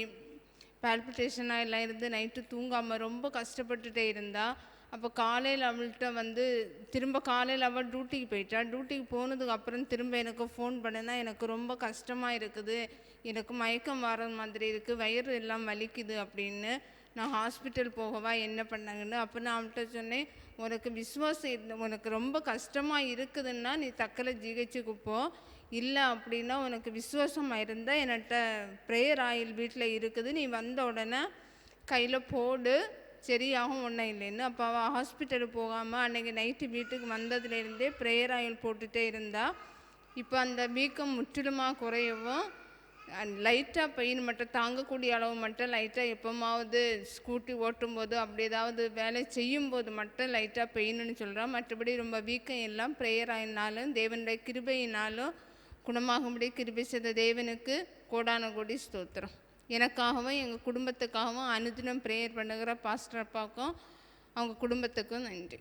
பால்பிட்டேஷனாக எல்லாம் இருந்து நைட்டு தூங்காமல் ரொம்ப கஷ்டப்பட்டுட்டே இருந்தாள். அப்போ காலையில் அவள்கிட்ட திரும்ப காலையில் அவள் டியூட்டிக்கு போயிட்டா. டியூட்டிக்கு போனதுக்கு அப்புறம் திரும்ப எனக்கு ஃபோன் பண்ணினா, எனக்கு ரொம்ப கஷ்டமாக இருக்குது, எனக்கு மயக்கம் வர மாதிரி இருக்குது, வயிறு எல்லாம் வலிக்குது அப்படின்னு. நான் ஹாஸ்பிட்டல் போகவா என்ன பண்ணாங்கன்னு. அப்போ நான் அவன்கிட்ட சொன்னேன், உனக்கு விசுவாசம் உனக்கு ரொம்ப கஷ்டமாக இருக்குதுன்னா நீ தக்கலை ஜிஹெச்சுக்கு போ, இல்லை அப்படின்னா உனக்கு விசுவாசமாக இருந்தால் என்கிட்ட ப்ரேயர் ஆயில் வீட்டில் இருக்குது, நீ வந்த உடனே கையில் போடு, சரியாகும் ஒன்றும் இல்லைன்னு. அப்போ அவள் ஹாஸ்பிட்டலுக்கு போகாமல் அன்றைக்கி நைட்டு வீட்டுக்கு வந்ததுலேருந்தே ப்ரேயர் ஆயில் போட்டுகிட்டே இருந்தா. இப்போ அந்த வீக்கம் முற்றிலுமாக குறையவும் லைட்டாக பெயின் மட்டும், தாங்கக்கூடிய அளவு மட்டும் லைட்டாக, எப்போமாவது ஸ்கூட்டி ஓட்டும்போது அப்படி ஏதாவது வேலை செய்யும்போது மட்டும் லைட்டாக பெயின்னு சொல்கிறான். மற்றபடி ரொம்ப வீக்கம் எல்லாம் ப்ரேயர் ஆயினாலும் தேவனுடைய கிருபையினாலும் குணமாகும்படி கிருபை செய்த தேவனுக்கு கோடான கோடி ஸ்தோத்திரம். எனக்காகவும் எங்கள் குடும்பத்துக்காகவும் அனுதினம் ப்ரேயர் பண்ணுகிற பாஸ்டர் அப்பாவுக்கும் அவங்க குடும்பத்துக்கும் நன்றி.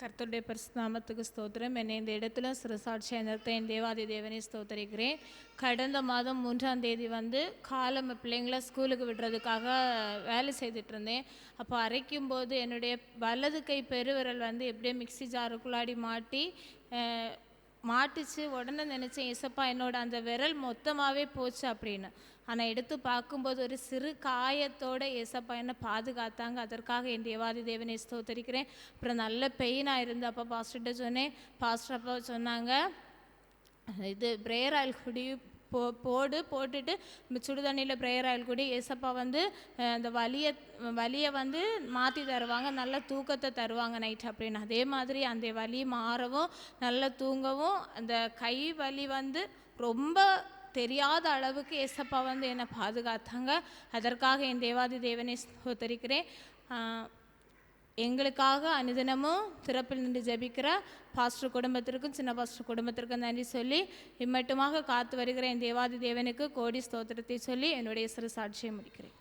கர்த்தருடைய பரிசுத்த நாமத்துக்கு ஸ்தோத்திரம். என்னை இந்த இடத்துல சிறுசாட்சியாக நிறுத்த என் தேவாதி தேவனை ஸ்தோத்தரிக்கிறேன். கடந்த மாதம் 3ஆம் தேதி காலம் பிள்ளைங்களை ஸ்கூலுக்கு விடுறதுக்காக வேலை செய்துட்டு இருந்தேன். அப்போ அரைக்கும் போது என்னுடைய வலது கை பெருவிரல் எப்படியே மிக்சி ஜாருக்குள்ளாடி மாட்டிச்சு. உடனே நினச்சேன், ஏசப்பா என்னோட அந்த விரல் மொத்தமாகவே போச்சு அப்படின்னு. ஆனால் எடுத்து பார்க்கும்போது ஒரு சிறு காயத்தோடு ஏசப்பா என்னை பாதுகாத்தாங்க. அதற்காக என் தேவாதி தேவனை ஸ்தோத்தரிக்கிறேன். அப்புறம் நல்ல பெயினாக இருந்து அப்போ பாஸ்டர்கிட்ட சொன்னேன். பாஸ்டர் அப்பா சொன்னாங்க, இது ப்ரேயர் ஆயில் குடி போட்டுட்டு சுடுதண்ணியில் ப்ரேயர் ஆயில் குடி, ஏசப்பா அந்த வலியை மாற்றி தருவாங்க, நல்ல தூக்கத்தை தருவாங்க நைட் அப்படின்னு. அதே மாதிரி அந்த வலி மாறவும் நல்லா தூங்கவும் அந்த கை வலி ரொம்ப தெரியாத அளவுக்கு ஏசப்பா என்னை பாதுகாத்தாங்க. அதற்காக என் தேவாதி தேவனை ஸ்தோத்தரிக்கிறேன். எங்களுக்காக அனுதினமும் திறப்பில் நின்று ஜெபிக்கிற பாஸ்டர் குடும்பத்திற்கும் சின்ன பாஸ்டர் குடும்பத்திற்கும் நன்றி சொல்லி இம்மட்டுமாக காத்து வருகிற என் தேவாதி தேவனுக்கு கோடி ஸ்தோத்திரத்தை சொல்லி என்னுடைய சிறு சாட்சியை முடிக்கிறேன்.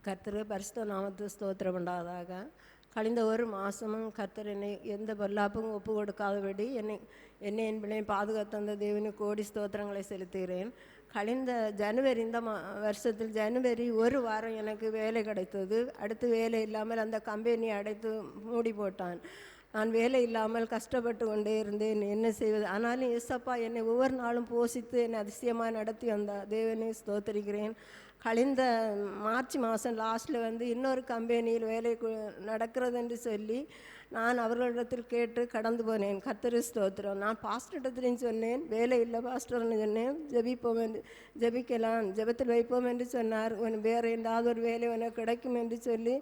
கர்த்தர் பரிசுத்த நாமத்துக்கு ஸ்தோத்திரம் உண்டாவதாக. கழிந்த ஒரு மாதமும் கர்த்தர் என்னை எந்த பொல்லாப்பும் ஒப்பு கொடுக்காதபடி என்னை என் பிள்ளையும் பாதுகாத்த அந்த தேவனுக்கு கோடி ஸ்தோத்திரங்களை செலுத்துகிறேன். கழிந்த ஜனவரி, இந்த வருஷத்தில் ஜனவரி ஒரு வாரம் எனக்கு வேலை கிடைத்தது. அடுத்து வேலை இல்லாமல் அந்த கம்பெனி அடைத்து மூடி போட்டான். நான் வேலை இல்லாமல் கஷ்டப்பட்டு கொண்டே இருந்தேன், என்ன செய்வது. ஆனாலும் ஏசப்பா என்னை ஒவ்வொரு நாளும் போஷித்து என்னை அதிசயமாக நடத்தி வந்தார். தேவனை ஸ்தோத்தரிக்கிறேன். கழிந்த மார்ச் மாதம் லாஸ்ட்டில் இன்னொரு கம்பெனியில் வேலை நடக்கிறது என்று சொல்லி நான் அவர்களிடத்தில் கேட்டு கடந்து போனேன். கர்த்தருக்கு ஸ்தோத்திரம். நான் பாஸ்டரிடத்துலையும் சொன்னேன், வேலை இல்லை பாஸ்டர்னு சொன்னேன். ஜெபிப்போம் என்று ஜெபிக்கலாம், ஜெபத்தில் வைப்போம் என்று சொன்னார். வேறு ஏதாவது ஒரு வேலை உனக்கு கிடைக்கும் என்று சொல்லி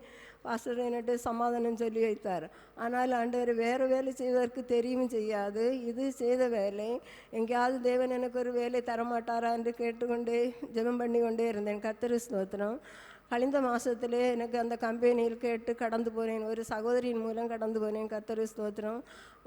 பாஸ்டர் என்னட்டு சமாதானம் சொல்லி வைத்தார். ஆனால் ஆண்டவர் வேறு வேலை செய்வதற்கு தெரியும் செய்யாது, இது செய்த வேலை, எங்கேயாவது தேவன் எனக்கு ஒரு வேலை தரமாட்டாரா என்று கேட்டுக்கொண்டே ஜெபம் பண்ணி கொண்டே இருந்தேன். கர்த்தருக்கு ஸ்தோத்திரம். கழிந்த மாதத்திலே எனக்கு அந்த கம்பெனியில் கேட்டு கடந்து போனேன். ஒரு சகோதரியின் மூலம் கடந்து போனேன். கர்த்தருக்கு ஸ்தோத்திரம்.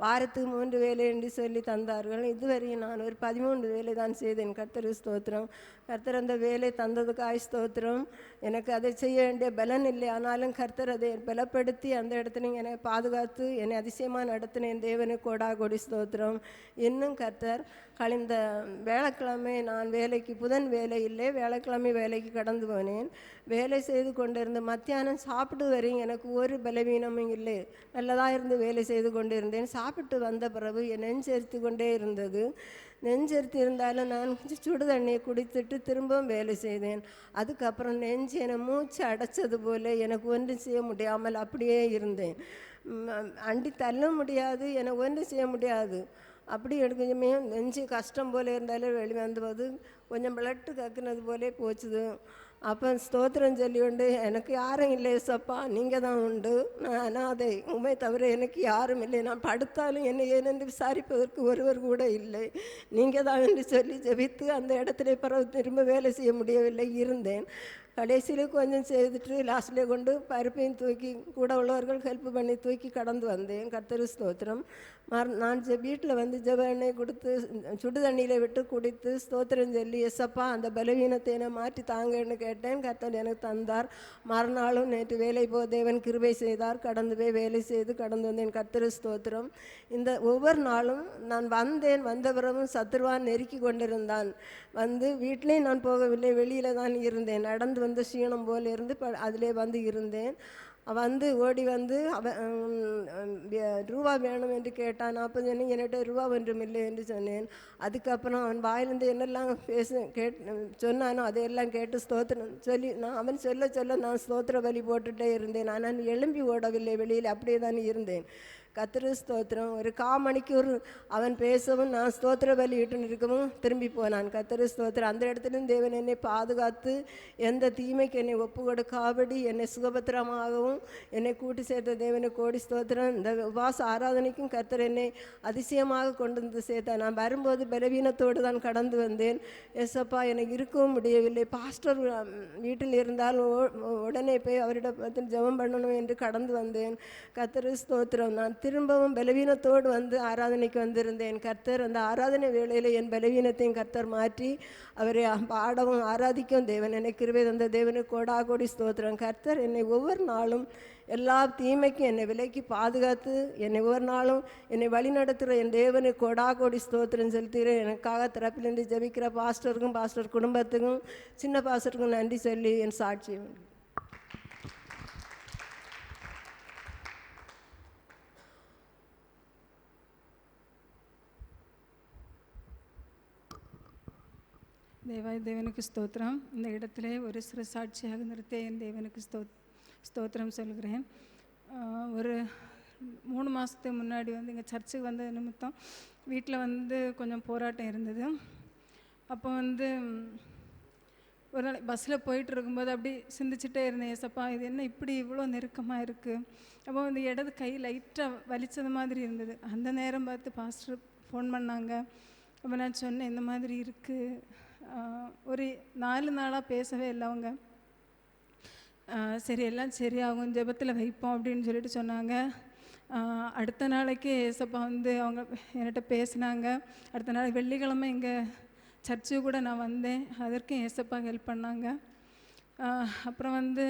வாரத்துக்கு 3 வேலை என்று சொல்லி தந்தார்கள். இதுவரையும் நான் ஒரு 13 வேலை தான் செய்தேன். கர்த்தருக்கு ஸ்தோத்திரம். கர்த்தர் அந்த வேலை தந்ததுக்காய் ஸ்தோத்திரம். எனக்கு அதை செய்ய வேண்டிய பலன் இல்லை, ஆனாலும் கர்த்தர் அதை பலப்படுத்தி அந்த இடத்துல என்னை பாதுகாத்து என்னை அதிசயமாக நடத்தினேன். தேவனுக்கு கோடா கோடி ஸ்தோத்திரம். இன்னும் கர்த்தர் கழிந்த வேலைக்கிழமை நான் வேலைக்கு, புதன் வேலை இல்லை, வேலைக்கிழமை வேலைக்கு கடந்து போனேன். வேலை செய்து கொண்டிருந்த மத்தியானம் சாப்பிட்டு வரையும் எனக்கு ஒரு பலவீனமும் இல்லை, நல்லதாக இருந்து வேலை செய்து கொண்டு இருந்தேன். சாப்பிட்டு வந்த பிறகு என் நெஞ்செரித்து கொண்டே இருந்தது. நெஞ்செரித்து இருந்தாலும் நான் கொஞ்சம் சுடு தண்ணியை குடித்துட்டு திரும்பவும் வேலை செய்தேன். அதுக்கப்புறம் நெஞ்சு என்னை மூச்சு அடைச்சது போல் எனக்கு ஒன்றும் செய்ய முடியாமல் அப்படியே இருந்தேன். அண்டி தள்ள முடியாது, எனக்கு ஒன்றும் செய்ய முடியாது. அப்படி எடுக்கணுமே நெஞ்சு கஷ்டம் போல் இருந்தாலும் வெளியே வந்தபோது கொஞ்சம் பிளட்டு கக்குனது போலே போச்சுது. அப்போ ஸ்தோத்திரம் சொல்லி உண்டு, எனக்கு யாரும் இல்லை ஏசப்பா, நீங்கள் தான் உண்டு, நான் அனாதை, உண்மை தவிர எனக்கு யாரும் இல்லை, நான் படுத்தாலும் என்னை ஏனென்று விசாரிப்பதற்கு ஒருவர் கூட இல்லை, நீங்கள் தான் என்று சொல்லி ஜெபித்து அந்த இடத்துல பிறகு திரும்ப வேலை செய்ய முடியவில்லை இருந்தேன். கடைசியில் கொஞ்சம் செய்துட்டு லாஸ்ட்டில் கொண்டு பருப்பையும் தூக்கி கூட உள்ளவர்கள் ஹெல்ப் பண்ணி தூக்கி கடந்து வந்தேன். கர்த்தர் ஸ்தோத்திரம். நான் வீட்டில் வந்து ஜெப எண்ணெய் கொடுத்து சுடு தண்ணியில் விட்டு குடித்து ஸ்தோத்திரம் சொல்லி எஸ்ஸப்பா அந்த பலவீனத்தை என்னை மாற்றி தாங்கன்னு கேட்டேன். கர்த்தர் எனக்கு தந்தார். மறுநாளும் நேற்று வேலை தேவன் கிருபை செய்தார். கடந்து போய் வேலை செய்து கடந்து வந்தேன். கர்த்தர் ஸ்தோத்திரம். இந்த ஒவ்வொரு நாளும் நான் வந்த பிறகும் சத்துருவான் நெருக்கி கொண்டிருந்தான். வந்து வீட்டிலையும் நான் போகவில்லை, வெளியில் தான் இருந்தேன். நடந்து வந்து சீனம் போல் இருந்து அதிலே வந்து இருந்தேன். வந்து ஓடி வந்து ரூபா வேணும் என்று கேட்டான். நான் அப்போ சொன்னேன், என்கிட்ட ரூபா ஒன்றும் இல்லை என்று சொன்னேன். அதுக்கப்புறம் அவன் வாயிலிருந்து என்னெல்லாம் சொன்னானோ அதையெல்லாம் கேட்டு ஸ்தோத்திரம் சொல்லி அவன் சொல்ல நான் ஸ்தோத்திர பலி போட்டுகிட்டே இருந்தேன். நான் எழும்பி ஓடவில்லை, வெளியில் அப்படியே தான் இருந்தேன். கர்த்தர் ஸ்தோத்திரம். ஒரு மணிக்கூர் அவன் பேசவும் நான் ஸ்தோத்திர பலி இட்டு இருக்கவும் திரும்பி போனான். கர்த்தர் ஸ்தோத்திரம். அந்த இடத்துலையும் தேவன் என்னை பாதுகாத்து எந்த தீமைக்கு என்னை ஒப்பு கொடுக்காபடி என்னை சுகபத்திரமாகவும் என்னை கூட்டி சேர்த்த தேவனை கோடி ஸ்தோத்திரம். இந்த உபாச ஆராதனைக்கும் கர்த்தர் என்னை அதிசயமாக கொண்டு வந்து சேர்த்தார். நான் வரும்போது பலவீனத்தோடு தான் கடந்து வந்தேன். எஸ்ஸப்பா எனக்கு இருக்கவும் முடியவில்லை. பாஸ்டர் வீட்டில் இருந்தால் உடனே போய் அவரிடம் ஜெபம் பண்ணணும் என்று கடந்து வந்தேன். கர்த்தர் ஸ்தோத்திரம். நான் திரும்பவும் பலவீனத்தோடு வந்து ஆராதனைக்கு வந்திருந்தேன். கர்த்தர் அந்த ஆராதனை வேளையில் என் பலவீனத்தையும் கர்த்தர் மாற்றி அவரை பாடவும் ஆராதிக்கவும் தேவன் என்னை கிருபை தந்த தேவனுக்கு கோடி ஸ்தோத்திரம். கர்த்தர் என்னை ஒவ்வொரு நாளும் எல்லா தீமைக்கும் என்னை விலக்கி பாதுகாத்து என்னை ஒவ்வொரு நாளும் என்னை வழி நடத்துகிற என் தேவனுக்கு கோடி ஸ்தோத்திரம் செலுத்துகிறேன். எனக்காக தரப்பிலிருந்து ஜெபிக்கிற பாஸ்டருக்கும் பாஸ்டர் குடும்பத்துக்கும் சின்ன பாஸ்டருக்கும் நன்றி சொல்லி என் சாட்சியை தேவனுக்கு ஸ்தோத்திரம். இந்த இடத்துல ஒரு சிறு சாட்சியாக நிறுத்த என் தேவனுக்கு ஸ்தோத்திரம் சொல்கிறேன். ஒரு 3 மாதத்துக்கு முன்னாடி வந்து எங்கள் சர்ச்சுக்கு வந்த நிமித்தம் வீட்டில் வந்து கொஞ்சம் போராட்டம் இருந்தது. அப்போ வந்து ஒரு நாள் பஸ்ஸில் போயிட்டு இருக்கும்போது அப்படி சிந்திச்சுட்டே இருந்தேன், ஏசப்பா இது என்ன இப்படி இவ்வளோ நெருக்கமாக இருக்குது. அப்போ வந்து இடது கை லைட்டாக வலித்தது மாதிரி இருந்தது. அந்த நேரம் பார்த்து பாஸ்டர் ஃபோன் பண்ணாங்க. அப்போ நான் சொன்னேன், இந்த மாதிரி இருக்குது. ஒரு 4 நாளாக பேசவே இல்லை அவங்க. சரி எல்லாம் சரியாகும், ஜெபத்தில் வைப்போம் அப்படின்னு சொல்லிட்டு சொன்னாங்க. அடுத்த நாளைக்கு ஏசப்பா வந்து அவங்க என்கிட்ட பேசினாங்க. அடுத்த நாள் வெள்ளிக்கிழமை இங்கே சர்ச்சுக்கு கூட நான் வந்தேன். அதற்கும் ஏசப்பா ஹெல்ப் பண்ணாங்க. அப்புறம் வந்து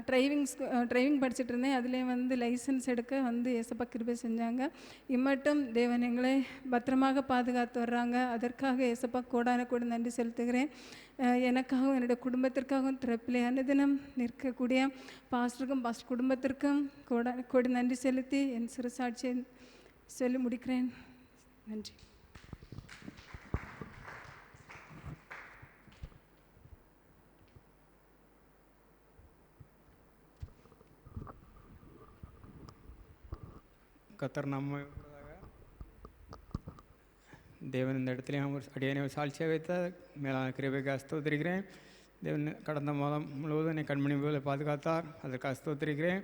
டிரைவிங் படிச்சுட்டு இருந்தேன். அதுலேயும் வந்து லைசன்ஸ் எடுக்க வந்து ஏசப்பா கிருபை செஞ்சாங்க. இம்மட்டும் தேவன் எங்களை பத்திரமாக பாதுகாத்து வர்றாங்க. அதற்காக ஏசப்பா கோடானு நன்றி செலுத்துகிறேன். எனக்காகவும் என்னுடைய குடும்பத்திற்காகவும் திறப்பிலே அனுதினம் நிற்கக்கூடிய பாஸ்டருக்கும் பாஸ்டர் குடும்பத்திற்கும் கோடி நன்றி செலுத்தி என் சிறு சாட்சியை சொல்லி முடிக்கிறேன். நன்றி. கர்த்தர் நம்ம தேவன் இந்த இடத்துலையும் அடியனை சாட்சியாக வைத்த மேலான கிருபைக்கு ஸ்தோத்திரிக்கிறேன். தேவன் கடந்த மாதம் முழுவதும் என்னை கண்மணி போல பாதுகாத்தார். அதற்கு ஸ்தோத்திரிக்கிறேன்.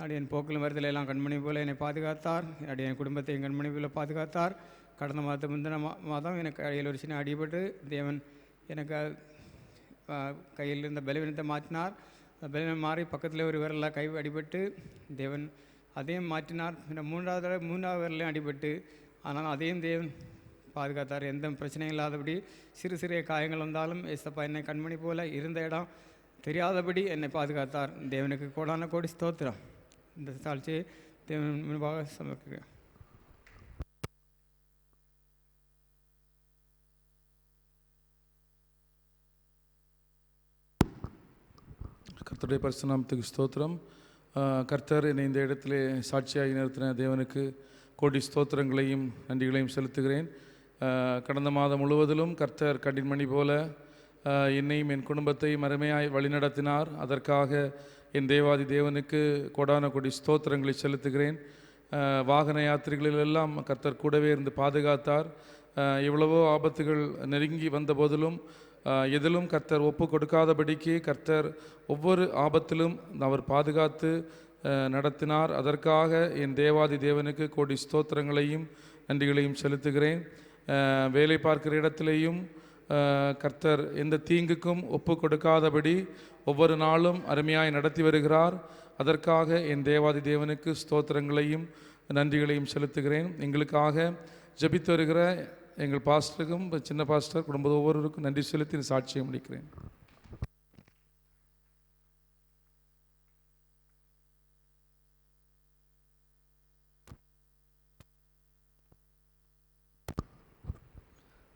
அடியன் போக்கிலும் வரத்தில் எல்லாம் கண்மணி போல என்னை பாதுகாத்தார். அடியன் குடும்பத்தையும் கண்மணி போல பாதுகாத்தார். கடந்த மாதத்துக்கு முந்தின மாதம் எனக்கு கையில் ஒரு சின்ன அடிபட்டு தேவன் எனக்கு கையில் இருந்த பலவீனத்தை மாற்றினார். பலவீனம் மாறி பக்கத்தில் ஒரு விரலில் கை அடிபட்டு தேவன் அதையும் மாற்றினார். மூன்றாவது விரலையும் அடிபட்டு ஆனால் அதையும் தேவன் பாதுகாத்தார். எந்த பிரச்சனையும் இல்லாதபடி சிறு சிறிய காயங்கள் வந்தாலும் ஏசப்பா என்னை கண்மணி போல இருந்த இடம் தெரியாதபடி என்னை பாதுகாத்தார். தேவனுக்கு கோடி ஸ்தோத்திரம். இந்த சாட்சியை தேவன் முன்பாக சமர்ப்பிக்கிறேன். கர்த்தருடைய பரிசுத்த நாமத்துக்கு ஸ்தோத்திரம். கர்த்தர் என்னை இந்த இடத்திலே சாட்சியாகி நிறுத்தின தேவனுக்கு கோடி ஸ்தோத்திரங்களையும் நன்றிகளையும் செலுத்துகிறேன். கடந்த மாதம் முழுவதிலும் கர்த்தர் கடின்மணி போல என்னையும் என் குடும்பத்தையும் அருமையாய் வழிநடத்தினார். அதற்காக என் தேவாதி தேவனுக்கு கோடி ஸ்தோத்திரங்களை செலுத்துகிறேன். வாகன யாத்திரைகளிலெல்லாம் கர்த்தர் கூடவே இருந்து பாதுகாத்தார். எவ்வளவோ ஆபத்துகள் நெருங்கி வந்த போதிலும் எதிலும் கர்த்தர் ஒப்பு கொடுக்காதபடிக்கு கர்த்தர் ஒவ்வொரு ஆபத்திலும் அவர் பாதுகாத்து நடத்தினார். அதற்காக என் தேவாதி தேவனுக்கு கோடி ஸ்தோத்திரங்களையும் நன்றிகளையும் செலுத்துகிறேன். வேலை பார்க்கிற இடத்திலேயும் கர்த்தர் எந்த தீங்குக்கும் ஒப்பு கொடுக்காதபடி ஒவ்வொரு நாளும் அருமையாய் நடத்தி வருகிறார். அதற்காக என் தேவாதி தேவனுக்கு ஸ்தோத்திரங்களையும் நன்றிகளையும் செலுத்துகிறேன். எங்களுக்காக ஜெபித்து வருகிற எங்கள் பாஸ்டருக்கும் சின்ன பாஸ்டர் குடும்பம் ஒவ்வொருவருக்கும் நன்றி செலுத்தி சாட்சியை முடிக்கிறேன்.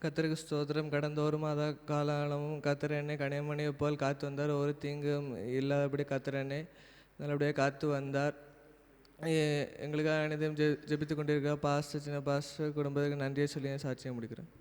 கர்த்தருக்கு ஸ்தோத்திரம். கடந்த ஒரு மாத காலமும் கர்த்தர் என்னை கனிமணியை போல் காத்து வந்தார். ஒரு தீங்கும் இல்லாதபடி கர்த்தர் என்னை நல்லபடியாக காத்து வந்தார். எங்களுக்காக அனைத்தையும் ஜெபித்து கொண்டிருக்கிற பாஸ்டர் சின்ன பாஸ்டர் குடும்பத்துக்கு நன்றியை சொல்லி சாட்சியை முடிக்கிறேன்.